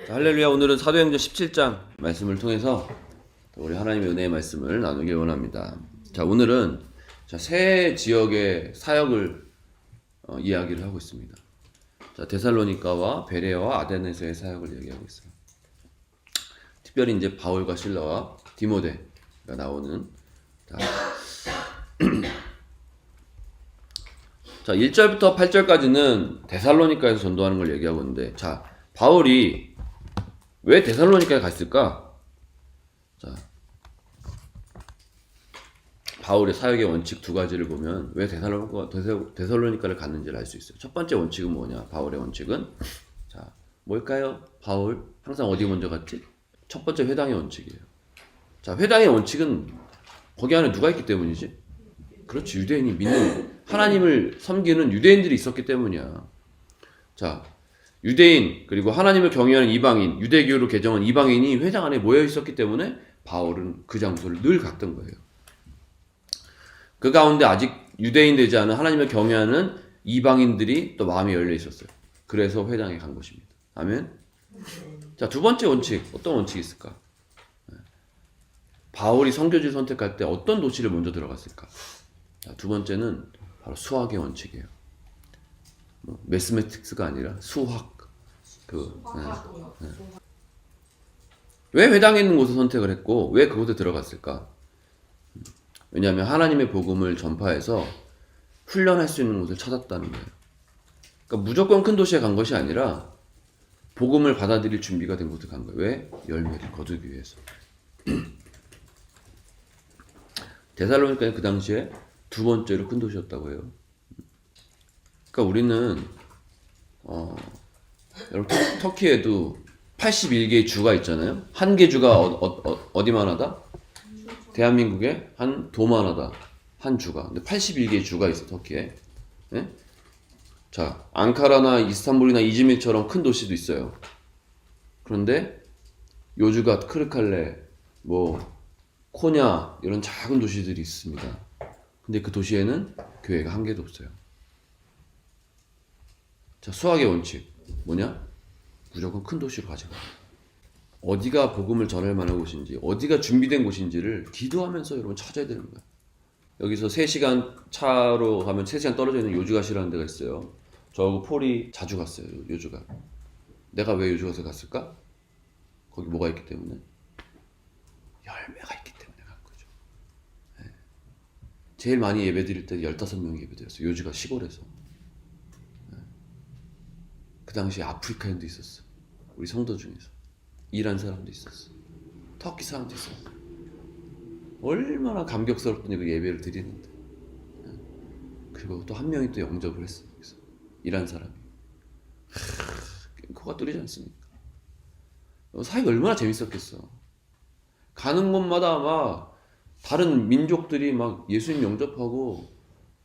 할렐루야. 오늘은 사도행전 17장 말씀을 통해서 우리 하나님의 은혜의 말씀을 나누길 원합니다. 자, 오늘은 세 지역의 사역을 이야기를 하고 있습니다. 자, 데살로니가와 베레아와 아데네서의 사역을 얘기하고 있어요. 특별히 이제 바울과 실라와 디모데가 나오는 자 1절부터 8절까지는 데살로니가에서 전도하는 걸 얘기하고 있는데, 자, 바울이 왜 데살로니가에 갔을까? 자, 바울의 사역의 원칙 두 가지를 보면 왜 데살로니가를 갔는지를 알 수 있어요. 첫 번째 원칙은 뭐냐? 바울의 원칙은 자, 뭘까요? 바울 항상 어디 먼저 갔지? 첫 번째 회당의 원칙이에요. 자, 회당의 원칙은 거기 안에 누가 있기 때문이지? 그렇지, 유대인이 믿는 하나님을 섬기는 유대인들이 있었기 때문이야. 자, 유대인 그리고 하나님을 경외하는 이방인, 유대교로 개정한 이방인이 회당 안에 모여 있었기 때문에 바울은 그 장소를 늘 갔던 거예요. 그 가운데 아직 유대인 되지 않은 하나님을 경외하는 이방인들이 또 마음이 열려 있었어요. 그래서 회당에 간 것입니다. 아멘. 자, 두 번째 원칙, 어떤 원칙이 있을까? 바울이 선교지를 선택할 때 어떤 도시를 먼저 들어갔을까? 자, 두 번째는 바로 수학의 원칙이에요. 매스매틱스가 아니라 수학. 왜 회당에 있는 곳을 선택을 했고 왜 그곳에 들어갔을까? 왜냐하면 하나님의 복음을 전파해서 훈련할 수 있는 곳을 찾았다는 거예요. 그러니까 무조건 큰 도시에 간 것이 아니라 복음을 받아들일 준비가 된 곳에 간 거예요. 왜? 열매를 거두기 위해서. 데살로니가는 그 당시에 두 번째로 큰 도시였다고 해요. 그러니까 우리는 여러분 터키에도 81개의 주가 있잖아요. 한 개 주가 어디만 하다? 대한민국의 한 도만 하다. 한 주가. 근데 81개의 주가 있어, 터키에. 네? 자, 앙카라나 이스탄불이나 이즈미르처럼 큰 도시도 있어요. 그런데 요즈갓, 크르칼레, 코냐 이런 작은 도시들이 있습니다. 근데 그 도시에는 교회가 한 개도 없어요. 자, 수학의 원칙 뭐냐? 무조건 큰 도시로 가져가. 어디가 복음을 전할 만한 곳인지, 어디가 준비된 곳인지를 기도하면서 여러분 찾아야 되는 거야. 여기서 3시간 차로 가면 3시간 떨어져 있는 요즈갓이라는 데가 있어요. 저하고 폴이 자주 갔어요. 요즈갓. 내가 왜 요즈갓에 갔을까? 거기 뭐가 있기 때문에? 열매가 있기 때문에 간 거죠. 네. 제일 많이 예배 드릴 때 15명이 예배 드렸어요. 요즈갓 시골에서. 네. 그 당시에 아프리카인도 있었어. 우리 성도 중에서. 이란 사람도 있었어. 터키 사람도 있었어. 얼마나 감격스럽더니 그 예배를 드리는데. 네. 그리고 또 한 명이 또 영접을 했어. 여기서. 이란 사람이. 코가 뚫리지 않습니까? 사역이 얼마나 재밌었겠어. 가는 곳마다 막 다른 민족들이 막 예수님 영접하고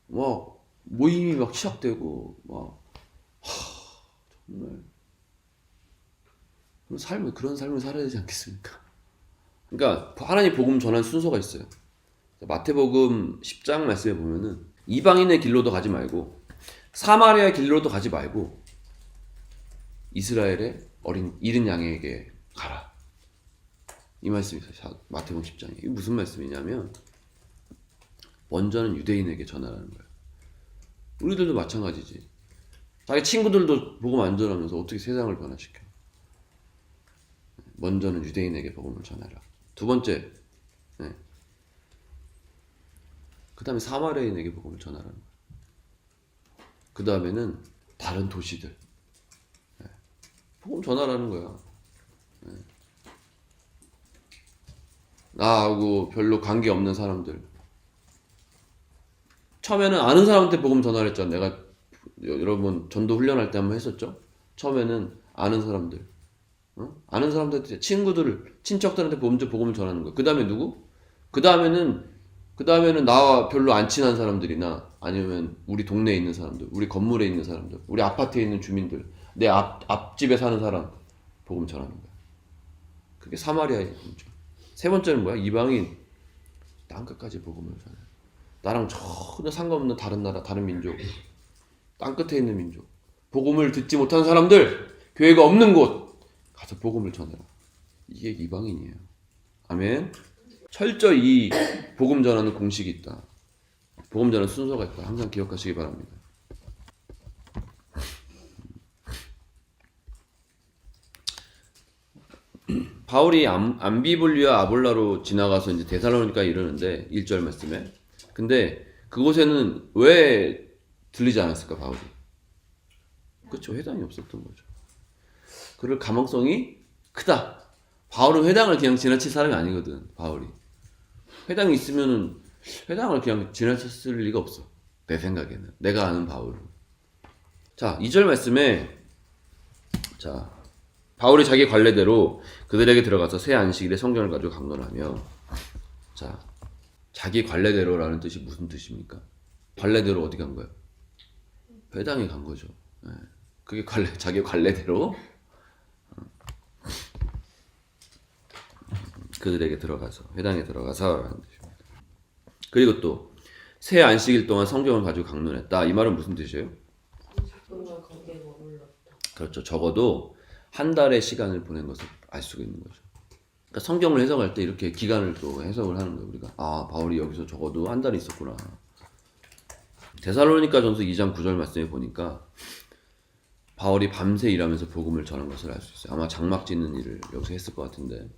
막 모임이 막 시작되고 막 정말 그런 삶을 살아야 되지 않겠습니까? 그러니까 하나님 복음 전하는 순서가 있어요. 마태복음 10장 말씀에 보면은 이방인의 길로도 가지 말고 사마리아의 길로도 가지 말고 이스라엘의 잃은 양에게 가라. 이 말씀이 있어요. 마태복음 10장에. 이게 무슨 말씀이냐면 먼저는 유대인에게 전하라는 거예요. 우리들도 마찬가지지. 자기 친구들도 복음 안 전하면서 어떻게 세상을 변화시켜? 먼저는 유대인에게 복음을 전하라. 두 번째, 네. 그 다음에 사마리아인에게 복음을 전하라는 거예요. 그 다음에는 다른 도시들. 네. 복음 전하라는 거야. 네. 나하고 별로 관계없는 사람들. 처음에는 아는 사람한테 복음 전하라 했잖아. 내가 여러분 전도 훈련할 때 한번 했었죠. 처음에는 아는 사람들. 아는 사람들한테, 친척들한테 먼저 복음을 전하는 거야. 그 다음에 누구? 그 다음에는 나와 별로 안 친한 사람들이나 아니면 우리 동네에 있는 사람들, 우리 건물에 있는 사람들, 우리 아파트에 있는 주민들, 내 앞집에 사는 사람 복음 전하는 거야. 그게 사마리아의 복음이죠. 세 번째는 뭐야? 이방인. 땅끝까지 복음을 전해. 나랑 전혀 상관없는 다른 나라, 다른 민족, 땅끝에 있는 민족, 복음을 듣지 못한 사람들, 교회가 없는 곳 가서 복음을 전해라. 이게 이방인이에요. 아멘. 철저히 이 복음 전하는 공식이 있다. 복음 전하는 순서가 있다. 항상 기억하시기 바랍니다. 바울이 암비블리아 아볼라로 지나가서 이제 데살로니가에 이르는데 1절 말씀에, 근데 그곳에는 왜 들리지 않았을까 바울이? 그렇죠. 회당이 없었던 거죠. 그럴 가망성이 크다. 바울은 회당을 그냥 지나칠 사람이 아니거든. 바울이 회당이 있으면은 회당을 그냥 지나쳤을 리가 없어. 내 생각에는. 내가 아는 바울은. 자, 2절 말씀에, 자, 바울이 자기 관례대로 그들에게 들어가서 새 안식일에 성경을 가지고 강론하며, 자, 자기 관례대로라는 뜻이 무슨 뜻입니까? 관례대로 어디 간 거예요? 회당에 간 거죠. 네. 그게 자기 관례대로 그들에게 들어가서, 회당에 들어가서 라는 뜻입니다. 그리고 또 새 안식일 동안 성경을 가지고 강론했다. 이 말은 무슨 뜻이에요? 그렇죠. 적어도 한 달의 시간을 보낸 것을 알 수가 있는 거죠. 그러니까 성경을 해석할 때 이렇게 기간을 또 해석을 하는 거예요. 우리가 바울이 여기서 적어도 한 달이 있었구나. 데살로니가 전서 2장 9절 말씀에 보니까 바울이 밤새 일하면서 복음을 전한 것을 알 수 있어요. 아마 장막 짓는 일을 여기서 했을 것 같은데,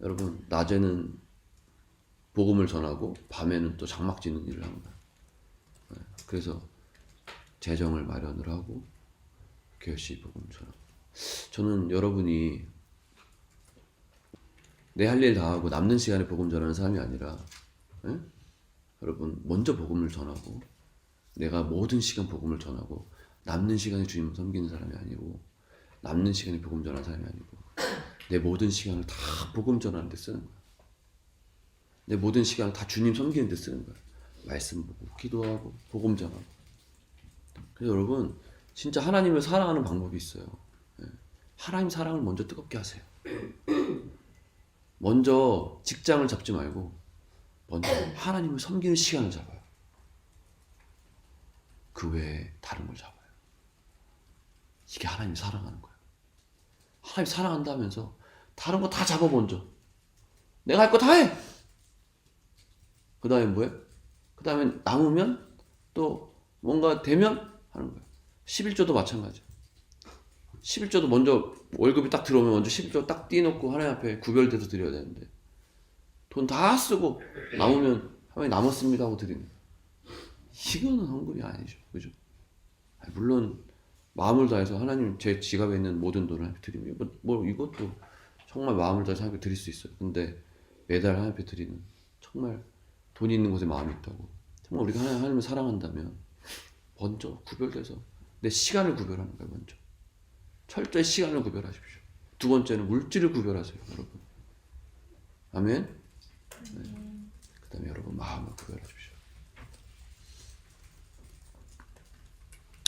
여러분 낮에는 복음을 전하고 밤에는 또 장막 짓는 일을 한 거예요. 그래서 재정을 마련을 하고 열심히 복음을 전하고. 저는 여러분이 내 할 일 다 하고 남는 시간에 복음 전하는 사람이 아니라, 여러분 먼저 복음을 전하고 내가 모든 시간 복음을 전하고 남는 시간에 주님을 섬기는 사람이 아니고, 남는 시간에 복음 전하는 사람이 아니고, 내 모든 시간을 다 복음 전하는 데 쓰는 거야. 내 모든 시간을 다 주님 섬기는 데 쓰는 거야. 말씀 보고 기도하고 복음 전하고. 그래서 여러분 진짜 하나님을 사랑하는 방법이 있어요. 하나님 사랑을 먼저 뜨겁게 하세요. 먼저 직장을 잡지 말고 먼저 하나님을 섬기는 시간을 잡아요. 그 외에 다른 걸 잡아요. 이게 하나님 사랑하는 거예요. 하나님 사랑한다면서 다른 거 다 잡아 먼저. 내가 할 거 다 해. 그 다음에 뭐해? 그 다음에 남으면 또 뭔가 되면 하는 거예요. 11조도 마찬가지야. 11조도 먼저 월급이 딱 들어오면 먼저 11조 딱 띄놓고 하나님 앞에 구별돼서 드려야 되는데, 돈 다 쓰고 남으면 하나님 남았습니다 하고 드리는 거예요. 이거는 헌금이 아니죠. 그죠? 물론 마음을 다해서 하나님 제 지갑에 있는 모든 돈을 하나님 드리면 이것도 정말 마음을 다해서 하나님께 드릴 수 있어요. 근데 매달 하나님께 드리는, 정말 돈이 있는 곳에 마음이 있다고, 정말 우리가 하나님을 사랑한다면 먼저 구별돼서 내 시간을 구별하는 거예요. 먼저 철저히 시간을 구별하십시오. 두 번째는 물질을 구별하세요. 여러분. 아멘. 네. 그 다음에 여러분 마음을 구별하십시오.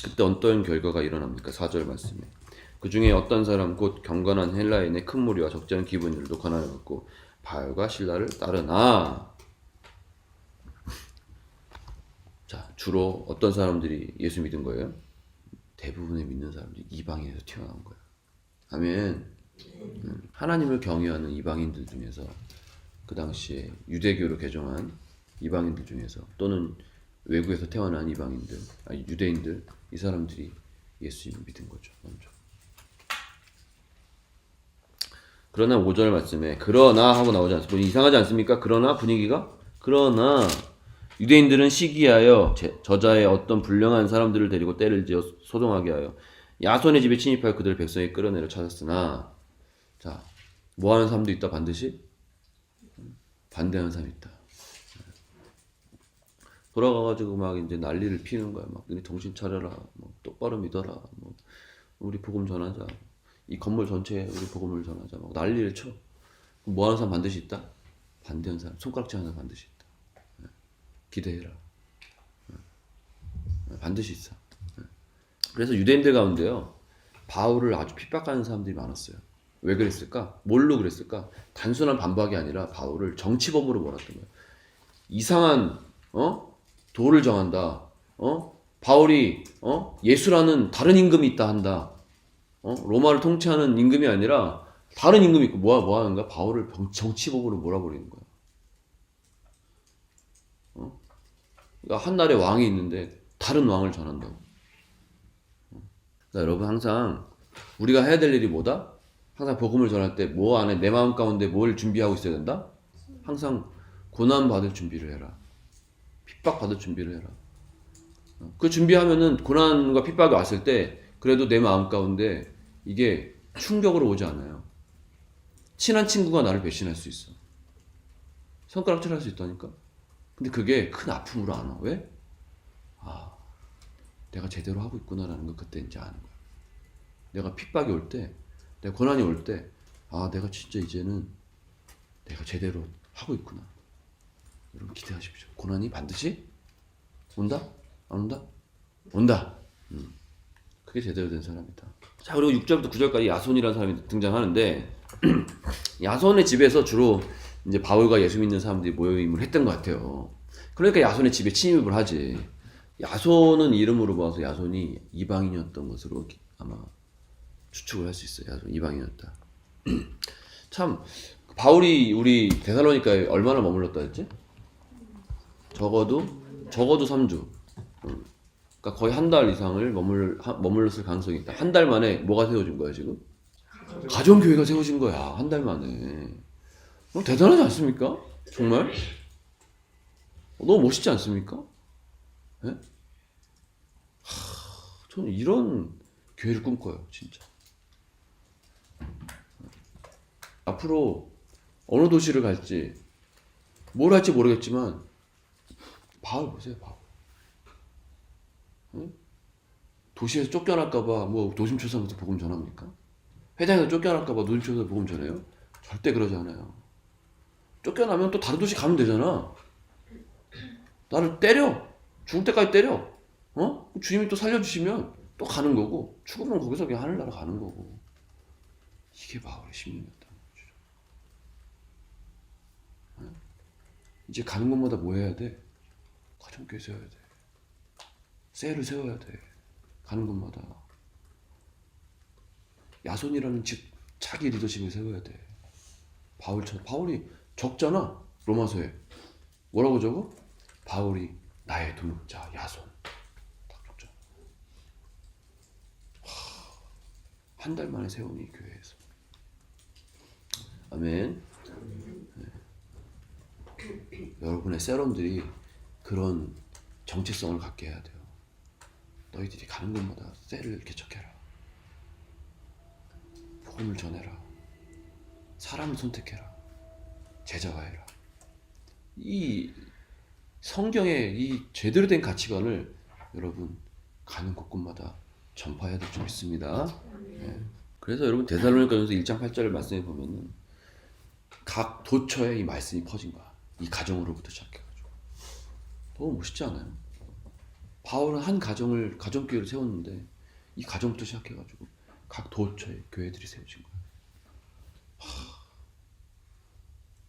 그때 어떤 결과가 일어납니까? 4절 말씀에, 그 중에 어떤 사람 곧 경건한 헬라인의 큰 무리와 적지 않은 기분들도 권한을 받고 바알과 신라를 따르나. 자, 주로 어떤 사람들이 예수 믿은 거예요? 대부분의 믿는 사람들이 이방인에서 튀어나온 거예요. 아멘. 하나님을 경외하는 이방인들 중에서, 그 당시에 유대교로 개종한 이방인들 중에서, 또는 외국에서 태어난 이방인들, 유대인들, 이 사람들이 예수님을 믿은 거죠. 먼저. 그러나 5절 말씀에 그러나 하고 나오지 않습니까? 이상하지 않습니까? 그러나 분위기가, 그러나 유대인들은 시기하여 저자의 어떤 불량한 사람들을 데리고 때를 지어 소동하게 하여 야손의 집에 침입하여 그들을 백성에 끌어내려 찾았으나, 자, 뭐 하는 사람도 있다. 반드시 반대하는 사람이 있다. 돌아가가지고 막 이제 난리를 피우는 거야. 막 너네 정신 차려라. 뭐 똑바로 믿어라. 뭐 우리 복음 전하자. 이 건물 전체에 우리 복음을 전하자. 막 난리를 쳐. 뭐 하는 사람 반드시 있다. 반대하는 사람, 손가락질 하는 사람 반드시 있다. 기대해라. 반드시 있어. 그래서 유대인들 가운데요, 바울을 아주 핍박하는 사람들이 많았어요. 왜 그랬을까? 뭘로 그랬을까? 단순한 반박이 아니라 바울을 정치범으로 몰았던 거예요. 이상한 도를 정한다. 바울이 예수라는 다른 임금이 있다 한다. 로마를 통치하는 임금이 아니라 다른 임금이 있고 뭐 하는가? 바울을 정치범으로 몰아버리는 거야. 그러니까 한 나라에 왕이 있는데 다른 왕을 전한다고. 그러니까 여러분 항상 우리가 해야 될 일이 뭐다? 항상 복음을 전할 때 뭐 안에 내 마음 가운데 뭘 준비하고 있어야 된다? 항상 고난 받을 준비를 해라. 핍박 받을 준비를 해라. 그 준비하면은 고난과 핍박이 왔을 때 그래도 내 마음 가운데 이게 충격으로 오지 않아요. 친한 친구가 나를 배신할 수 있어. 손가락질 할 수 있다니까. 근데 그게 큰 아픔으로 안 와. 왜? 아, 내가 제대로 하고 있구나라는 걸 그때 이제 아는 거야. 내가 핍박이 올 때, 내가 고난이 올 때, 아, 내가 진짜 이제는 내가 제대로 하고 있구나. 여러분 기대하십시오. 고난이 반드시 온다? 안 온다? 온다. 그게 제대로 된 사람이다. 자, 그리고 6절부터 9절까지 야손이라는 사람이 등장하는데 야손의 집에서 주로 이제 바울과 예수 믿는 사람들이 모임을 했던 것 같아요. 그러니까 야손의 집에 침입을 하지. 야손은 이름으로 봐서 야손이 이방인이었던 것으로 아마 추측을 할 수 있어요. 야손 이방인이었다. 참 바울이 우리 데살로니카에 얼마나 머물렀다 했지? 적어도 3주. 그러니까 거의 한 달 이상을 머물렀을 가능성이 있다. 한 달 만에 뭐가 세워진 거야 지금? 가정교회가 세워진 거야. 한 달 만에. 대단하지 않습니까? 정말? 너무 멋있지 않습니까? 네? 저는 이런 교회를 꿈꿔요. 진짜. 앞으로 어느 도시를 갈지 뭘 할지 모르겠지만 바울 보세요. 바울. 네? 도시에서 쫓겨날까봐 뭐 노심초사하면서 복음 전합니까? 회장에서 쫓겨날까봐 노심초사해서 복음 전해요? 절대 그러지 않아요. 쫓겨나면 또 다른 도시 가면 되잖아. 나를 때려. 죽을 때까지 때려. 주님이 또 살려주시면 또 가는 거고, 죽으면 거기서 그냥 하늘나라 가는 거고. 이게 바울의 심리였다는 거죠. 이제 가는 곳마다 뭐 해야 돼? 가정교회 세워야 돼. 셀을 세워야 돼. 가는 곳마다. 야손이라는 자기 리더십을 세워야 돼. 바울이 적잖아. 로마서에. 뭐라고 적어? 바울이 나의 동역자 야손. 딱 적잖아. 한 달 만에 세운 이 교회에서. 아멘. 네. 여러분의 세럼들이 그런 정체성을 갖게 해야 돼요. 너희들이 가는 곳마다 셀을 개척해라. 복음을 전해라. 사람을 선택해라. 제자화해라. 이 성경의 이 제대로 된 가치관을 여러분 가는 곳곳마다 전파해야 될 줄 믿습니다. 네. 그래서 여러분 데살로니가전서 1장 8절을 말씀해 보면은 각 도처에 이 말씀이 퍼진 거야. 이 가정으로부터 시작해가지고. 너무 멋있지 않아요? 바울은 한 가정교회를 세웠는데 이 가정부터 시작해가지고 각 도처에 교회들이 세워진 거야.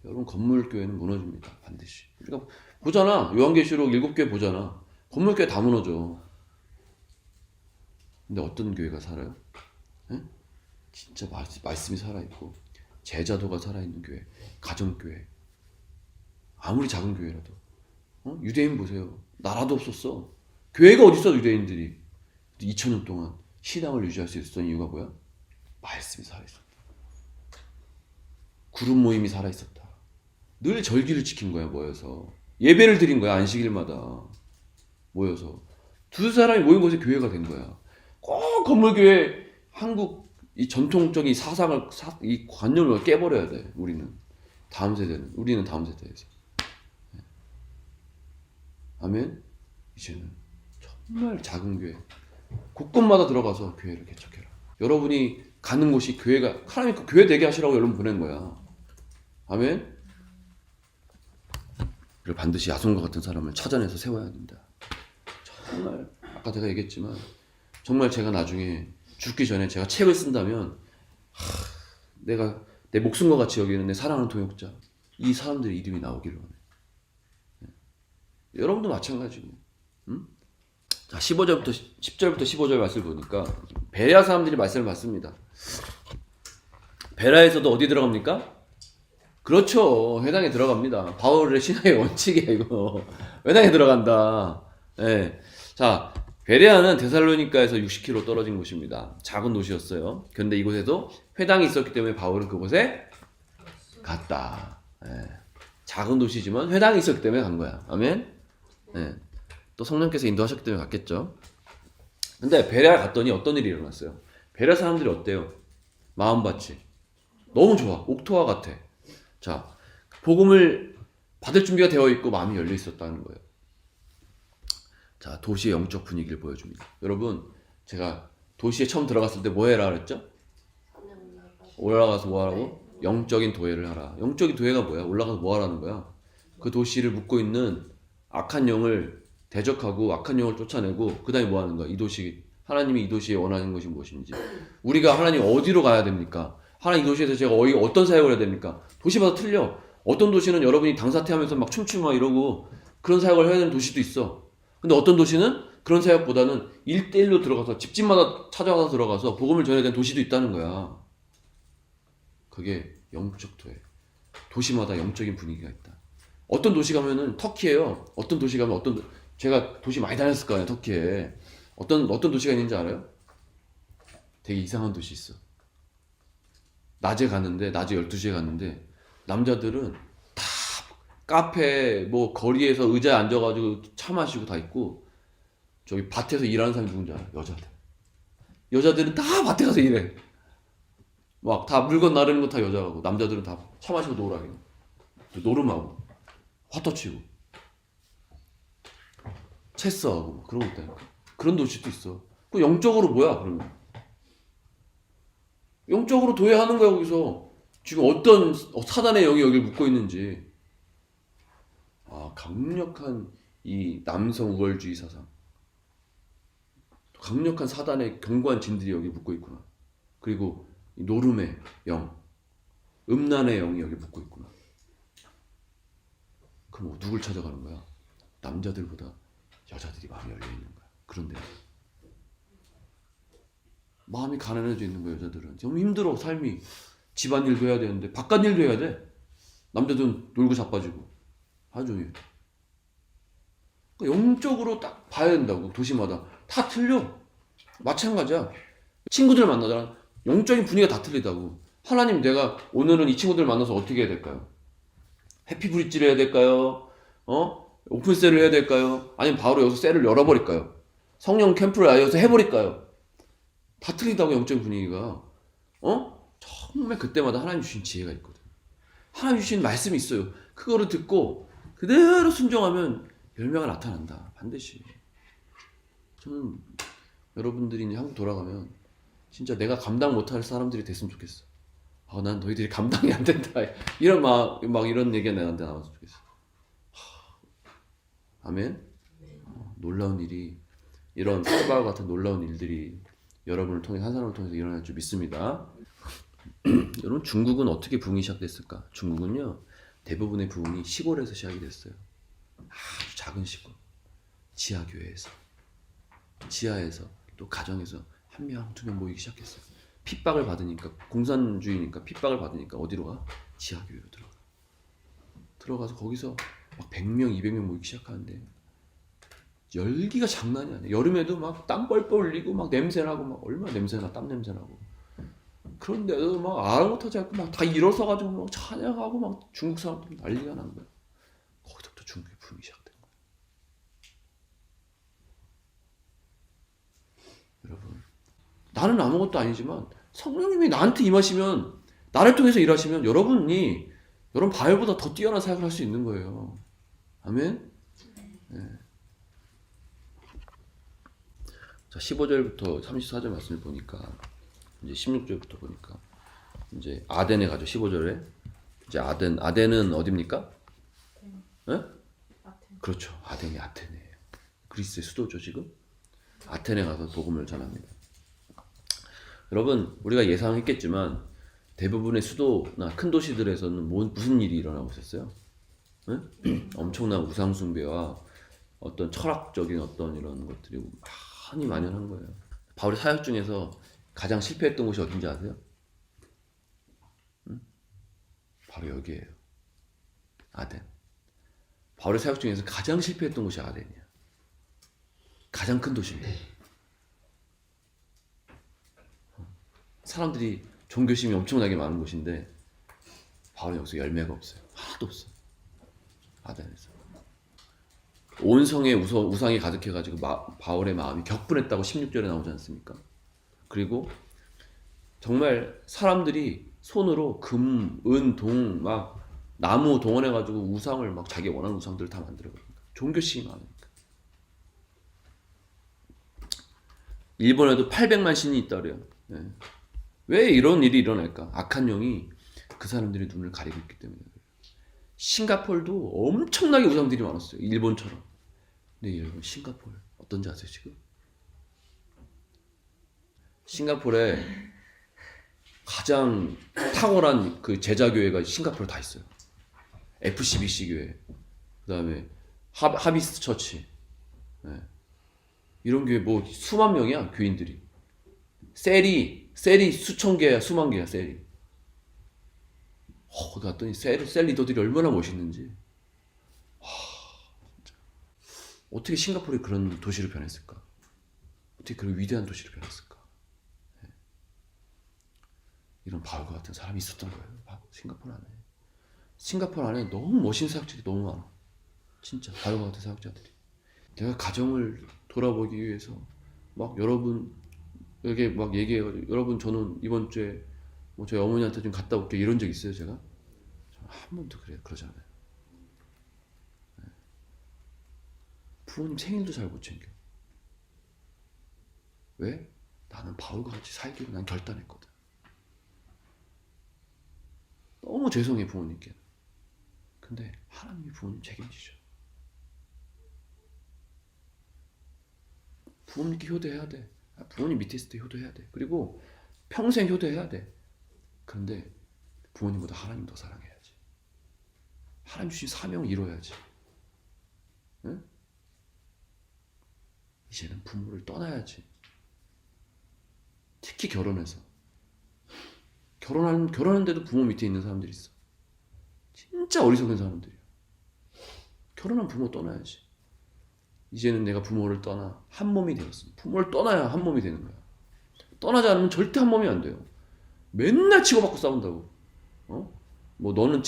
여러분 건물교회는 무너집니다. 반드시. 우리가 보잖아. 요한계시록 7교회 보잖아. 건물교회 다 무너져. 근데 어떤 교회가 살아요? 에? 진짜 말씀이 살아있고 제자도가 살아있는 교회, 가정교회. 아무리 작은 교회라도. 유대인 보세요. 나라도 없었어. 교회가 어딨어 유대인들이. 2000년 동안 신앙을 유지할 수 있었던 이유가 뭐야? 말씀이 살아있었다. 그룹 모임이 살아있었다. 늘 절기를 지킨 거야 모여서. 예배를 드린 거야 안식일마다 모여서. 두 사람이 모인 곳에 교회가 된 거야. 꼭 건물교회 한국 이 전통적인 사상을 이 관념을 깨버려야 돼. 우리는 다음 세대에서. 아멘. 이제는 정말 작은 교회 곳곳마다 들어가서 교회를 개척해라. 여러분이 가는 곳이 교회가 하나님 그 교회 되게 하시라고 여러분 보낸 거야. 아멘. 그리고 반드시 야손과 같은 사람을 찾아내서 세워야 된다. 정말 아까 제가 얘기했지만 정말 제가 나중에 죽기 전에 제가 책을 쓴다면 내가 내 목숨과 같이 여기는 내 사랑하는 동역자 이 사람들의 이름이 나오기를 원해. 여러분도 마찬가지고. 자, 10절부터 15절 말씀을 보니까 베레아 사람들이 말씀을 받습니다. 베레아에서도 어디 들어갑니까? 그렇죠. 회당에 들어갑니다. 바울의 신앙의 원칙이에요, 이거. 회당에 들어간다. 예. 자, 베레아는 데살로니가에서 60km 떨어진 곳입니다. 작은 도시였어요. 그런데 이곳에도 회당이 있었기 때문에 바울은 그곳에 갔다. 예. 작은 도시지만 회당이 있었기 때문에 간 거야. 아멘? 예. 또 성령께서 인도하셨기 때문에 갔겠죠. 근데 베레아 갔더니 어떤 일이 일어났어요? 베레아 사람들이 어때요? 마음밭이 너무 좋아. 옥토와 같아. 자, 복음을 받을 준비가 되어 있고 마음이 열려 있었다는 거예요. 자, 도시의 영적 분위기를 보여줍니다. 여러분, 제가 도시에 처음 들어갔을 때 뭐 해라 그랬죠? 올라가서 뭐 하라고? 영적인 도회를 하라. 영적인 도회가 뭐야? 올라가서 뭐 하라는 거야? 그 도시를 묶고 있는 악한 영을 대적하고 악한 영을 쫓아내고 그 다음에 뭐 하는 거야? 이 도시, 하나님이 이 도시에 원하는 것이 무엇인지, 우리가 하나님 어디로 가야 됩니까? 하나님 이 도시에서 제가 어떤 사역을 해야 됩니까? 도시마다 틀려. 어떤 도시는 여러분이 당사태하면서 막 춤추고 막 이러고 그런 사역을 해야 되는 도시도 있어. 근데 어떤 도시는 그런 사역보다는 1대1로 들어가서 집집마다 찾아가서 들어가서 복음을 전해야 되는 도시도 있다는 거야. 그게 영적 도회. 도시마다 영적인 분위기가 있다. 어떤 도시 가면은 터키예요. 어떤 도시 가면 제가 도시 많이 다녔을 거 아니에요, 터키에. 어떤 도시가 있는지 알아요? 되게 이상한 도시 있어. 낮에 12시에 갔는데 남자들은 다 카페 뭐 거리에서 의자에 앉아가지고 차 마시고 다 있고, 저기 밭에서 일하는 사람이 누군지 알아요? 여자들은 다 밭에 가서 일해. 막 다 물건 나르는 거 다 여자하고, 남자들은 다 차 마시고 놀아. 노름하고 화터치고 체스하고 그런 거 있다니까. 그런 도시도 있어. 그 영적으로 뭐야 그러면? 영적으로 도회하는 거야. 거기서 지금 어떤 사단의 영이 여기를 묶고 있는지. 아, 강력한 이 남성 우월주의 사상, 강력한 사단의 견고한 진들이 여기 묶고 있구나. 그리고 노름의 영, 음란의 영이 여기 묶고 있구나. 그럼 누굴 찾아가는 거야? 남자들보다 여자들이 마음이 열려 있는 거야. 그런데 마음이 가난해져 있는 거야. 여자들은 너무 힘들어. 삶이 집안일도 해야 되는데 바깥일도 해야 돼. 남자들은 놀고 자빠지고 하루 종일. 그러니까 영적으로 딱 봐야 된다고. 도시마다 다 틀려. 마찬가지야. 친구들 만나잖아. 영적인 분위기가 다 틀리다고. 하나님, 내가 오늘은 이 친구들 만나서 어떻게 해야 될까요? 해피브릿지를 해야 될까요? 오픈셀을 해야 될까요? 아니면 바로 여기서 셀을 열어버릴까요? 성령 캠프를 아예 여기서 해버릴까요? 다 틀리다고. 영적인 분위기가. 정말 그때마다 하나님 주신 지혜가 있거든. 하나님 주신 말씀이 있어요. 그거를 듣고 그대로 순종하면 열매가 나타난다. 반드시. 저는 여러분들이 이제 한국 돌아가면 진짜 내가 감당 못할 사람들이 됐으면 좋겠어. 난 너희들이 감당이 안 된다. 이런 막 이런 얘기가 나한테 나왔으면 좋겠어. 아멘. 놀라운 일이, 이런 사바와 같은 놀라운 일들이 여러분을 통해, 한 사람을 통해서 일어날 줄 믿습니다. 여러분, 중국은 어떻게 부흥이 시작됐을까? 중국은요, 대부분의 부흥이 시골에서 시작이 됐어요. 아주 작은 시골, 지하교회에서, 지하에서, 또 가정에서 한 명, 두 명 모이기 시작했어요. 핍박을 받으니까, 공산주의니까 핍박을 받으니까 어디로 가? 지하교회로 들어가서 거기서 막 100명, 200명 모이기 시작하는데 열기가 장난이 아니야. 여름에도 막 땀 뻘뻘 흘리고 막 냄새나고, 막 얼마나 냄새나, 땀 냄새나고. 그런데도 막 아랑곳하지 않고 막 다 일어서가지고 막 찬양하고 막 중국 사람들 난리가 난 거야. 거기서부터 중국의 부흥이 시작된 거야. 여러분, 나는 아무것도 아니지만 성령님이 나한테 임하시면, 나를 통해서 일하시면 여러분 바울보다 더 뛰어난 사역을 할 수 있는 거예요. 아멘. 네. 자, 15절부터 34절 말씀을 보니까, 이제 16절부터 보니까 이제 아덴에 가죠. 15절에 이제 아덴은 어디입니까? 네? 그렇죠. 아덴이 아테네예요. 그리스의 수도죠. 지금 아테네 가서 복음을 전합니다. 여러분, 우리가 예상했겠지만 대부분의 수도나 큰 도시들에서는 무슨 일이 일어나고 있었어요? 네? 엄청난 우상 숭배와 어떤 철학적인 어떤 이런 것들이 많이 만연한 거예요. 바울의 사역 중에서 가장 실패했던 곳이 어딘지 아세요? 바로 여기예요. 아덴. 바울의 사역 중에서 가장 실패했던 곳이 아덴이야. 가장 큰 도시입니다. 사람들이 종교심이 엄청나게 많은 곳인데 바울은 여기서 열매가 없어요. 하나도 없어. 아덴에서. 온 성에 우상이 가득해가지고 바울의 마음이 격분했다고 16절에 나오지 않습니까? 그리고 정말 사람들이 손으로 금, 은, 동, 막 나무 동원해가지고 우상을 막 자기 원하는 우상들을 다 만들어버립니다. 종교심이 많으니까. 일본에도 800만 신이 있다 그래요. 네. 왜 이런 일이 일어날까? 악한 영이 그 사람들의 눈을 가리고 있기 때문에. 싱가포르도 엄청나게 우상들이 많았어요. 일본처럼. 근데 여러분 싱가포르 어떤지 아세요 지금? 싱가포르에 가장 탁월한 그 제자교회가 싱가포르에 다 있어요. FCBC 교회, 그 다음에 하비스트 처치, 네. 이런 교회 뭐 수만 명이야 교인들이. 셀이 수천 개야 수만 개야 셀이. 거기 갔더니 셀 리더들이 얼마나 멋있는지. 진짜. 어떻게 싱가포르에 그런 도시로 변했을까? 어떻게 그런 위대한 도시로 변했을까? 네. 이런 바울과 같은 사람이 있었던 거예요. 싱가포르 안에. 싱가포르 안에 너무 멋있는 사역자들이 너무 많아. 진짜 바울과 같은 사역자들이. 내가 가정을 돌아보기 위해서 막 여러분에게 막 얘기해가지고 여러분 저는 이번 주에 뭐 저희 어머니한테 좀 갔다 올게 이런 적 있어요 제가? 저는 한 번도 그러지 않아요. 네. 부모님 생일도 잘 못 챙겨. 왜? 나는 바울과 같이 살기로 난 결단했거든. 너무 죄송해 부모님께. 근데 하나님이 부모님 책임지죠. 부모님께 효도해야 돼. 부모님 밑에 있을 때 효도해야 돼. 그리고 평생 효도해야 돼. 그런데 부모님보다 하나님 더 사랑해야지. 하나님 주신 사명을 이뤄야지. 응? 이제는 부모를 떠나야지. 특히 결혼해서. 결혼하는데도 부모 밑에 있는 사람들이 있어. 진짜 어리석은 사람들이야. 결혼한 부모 떠나야지. 이제는 내가 부모를 떠나 한 몸이 되었어. 부모를 떠나야 한 몸이 되는 거야. 떠나지 않으면 절대 한 몸이 안 돼요. 맨날 치고받고 싸운다고. 뭐 너는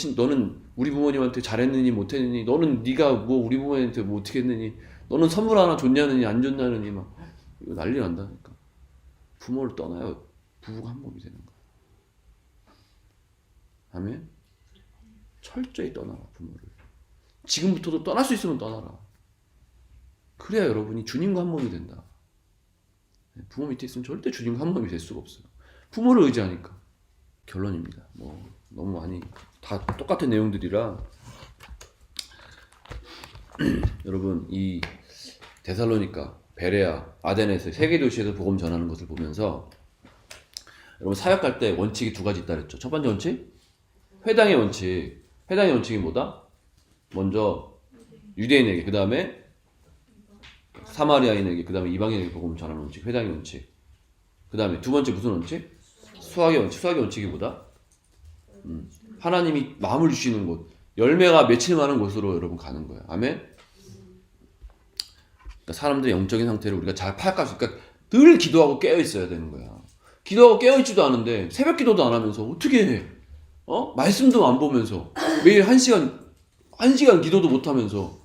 우리 부모님한테 잘했느니 못했느니, 너는 네가 뭐 우리 부모님한테 뭐 어떻게 했느니, 너는 선물 하나 줬냐느니 안 줬냐느니 막 이거 난리 난다니까. 부모를 떠나야 부부가 한 몸이 되는 거야. 아멘. 철저히 떠나라 부모를. 지금부터도 떠날 수 있으면 떠나라. 그래야 여러분이 주님과 한 몸이 된다. 부모 밑에 있으면 절대 주님과 한 몸이 될 수가 없어요. 부모를 의지하니까. 결론입니다. 뭐 너무 많이 다 똑같은 내용들이라 여러분 이 데살로니가, 베레아, 아덴에서 세 개 도시에서 복음 전하는 것을 보면서 여러분 사역할 때 원칙이 두 가지 있다 그랬죠. 첫 번째 원칙 회당의 원칙. 회당의 원칙이 뭐다? 먼저 유대인에게, 그 다음에 사마리아인에게, 그 다음에 이방인에게 복음을 전하는 원칙, 회당의 원칙. 그 다음에 두 번째 무슨 원칙? 수학의 원칙. 수학의 원칙이 뭐다? 하나님이 마음을 주시는 곳, 열매가 맺힐 만한 곳으로 여러분 가는 거예요. 아멘? 그러니까 사람들의 영적인 상태를 우리가 잘 파악할 수, 그러니까 늘 기도하고 깨어 있어야 되는 거야. 기도하고 깨어 있지도 않은데 새벽 기도도 안 하면서 어떻게 해? 말씀도 안 보면서 매일 1시간 기도도 못 하면서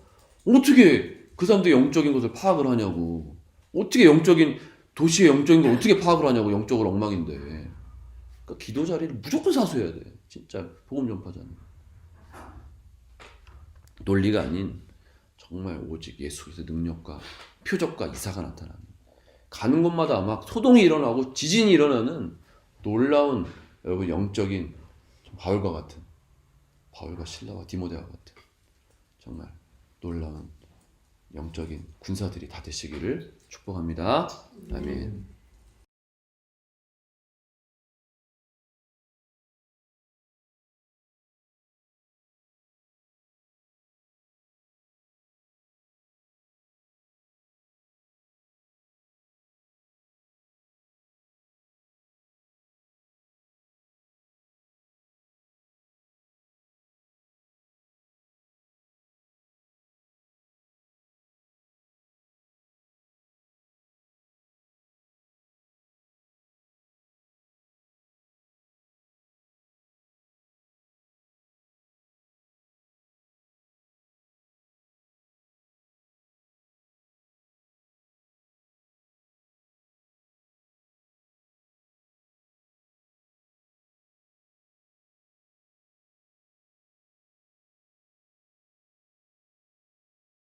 어떻게 그 사람들의 영적인 것을 파악을 하냐고. 어떻게 도시의 영적인 걸 어떻게 파악을 하냐고. 영적으로 엉망인데. 그러니까 기도 자리를 무조건 사수해야 돼. 진짜 복음 전파자는. 논리가 아닌 정말 오직 예수 그리스도의 능력과 표적과 이사가 나타나는, 가는 곳마다 막 소동이 일어나고 지진이 일어나는 놀라운 여러분 영적인 바울과 실라와 디모데와 같은 정말 놀라운 영적인 군사들이 다 되시기를 축복합니다. 아멘.